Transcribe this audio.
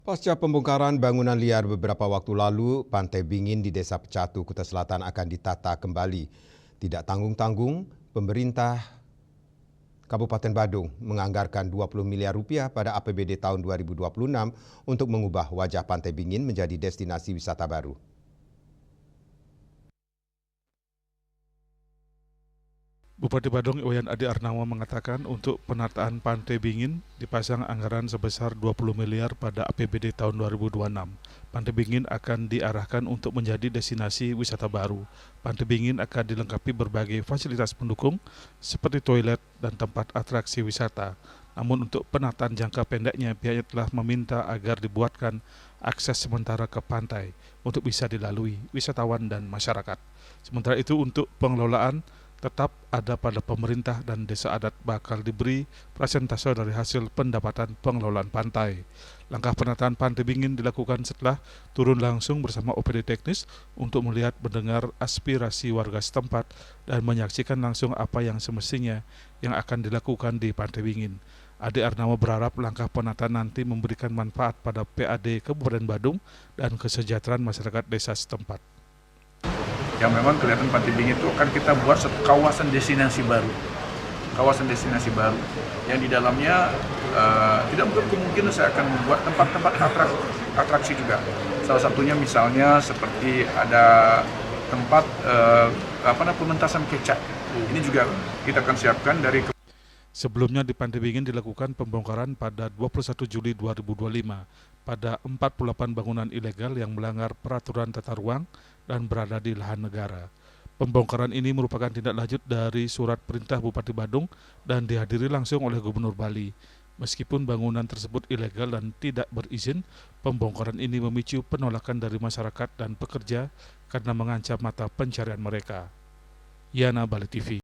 Pasca pembongkaran bangunan liar beberapa waktu lalu, Pantai Bingin di Desa Pecatu, Kuta Selatan akan ditata kembali. Tidak tanggung-tanggung, pemerintah Kabupaten Badung menganggarkan 20 miliar rupiah pada APBD tahun 2026 untuk mengubah wajah Pantai Bingin menjadi destinasi wisata baru. Bupati Badung Iwayan Adi Arnawa mengatakan untuk penataan Pantai Bingin dipasang anggaran sebesar 20 miliar pada APBD tahun 2026. Pantai Bingin akan diarahkan untuk menjadi destinasi wisata baru. Pantai Bingin akan dilengkapi berbagai fasilitas pendukung seperti toilet dan tempat atraksi wisata. Namun untuk penataan jangka pendeknya pihaknya telah meminta agar dibuatkan akses sementara ke pantai untuk bisa dilalui wisatawan dan masyarakat. Sementara itu untuk pengelolaan tetap ada pada pemerintah dan desa adat bakal diberi persentase dari hasil pendapatan pengelolaan pantai. Langkah penataan Pantai Bingin dilakukan setelah turun langsung bersama OPD teknis untuk melihat mendengar aspirasi warga setempat dan menyaksikan langsung apa yang semestinya yang akan dilakukan di Pantai Bingin. Ade Arnawa berharap langkah penataan nanti memberikan manfaat pada PAD Kabupaten Badung dan kesejahteraan masyarakat desa setempat. Yang memang kelihatan Pantai Bingin itu akan kita buat satu kawasan destinasi baru. Kawasan destinasi baru yang di dalamnya tidak menutup kemungkinan saya akan membuat tempat-tempat atraksi juga. Salah satunya misalnya seperti ada tempat pementasan kecak. Ini juga kita akan siapkan dari. Sebelumnya di Pantai Bingin dilakukan pembongkaran pada 21 Juli 2025 pada 48 bangunan ilegal yang melanggar peraturan tata ruang dan berada di lahan negara. Pembongkaran ini merupakan tindak lanjut dari surat perintah Bupati Badung dan dihadiri langsung oleh Gubernur Bali. Meskipun bangunan tersebut ilegal dan tidak berizin, pembongkaran ini memicu penolakan dari masyarakat dan pekerja karena mengancam mata pencarian mereka. Yana, Bali TV.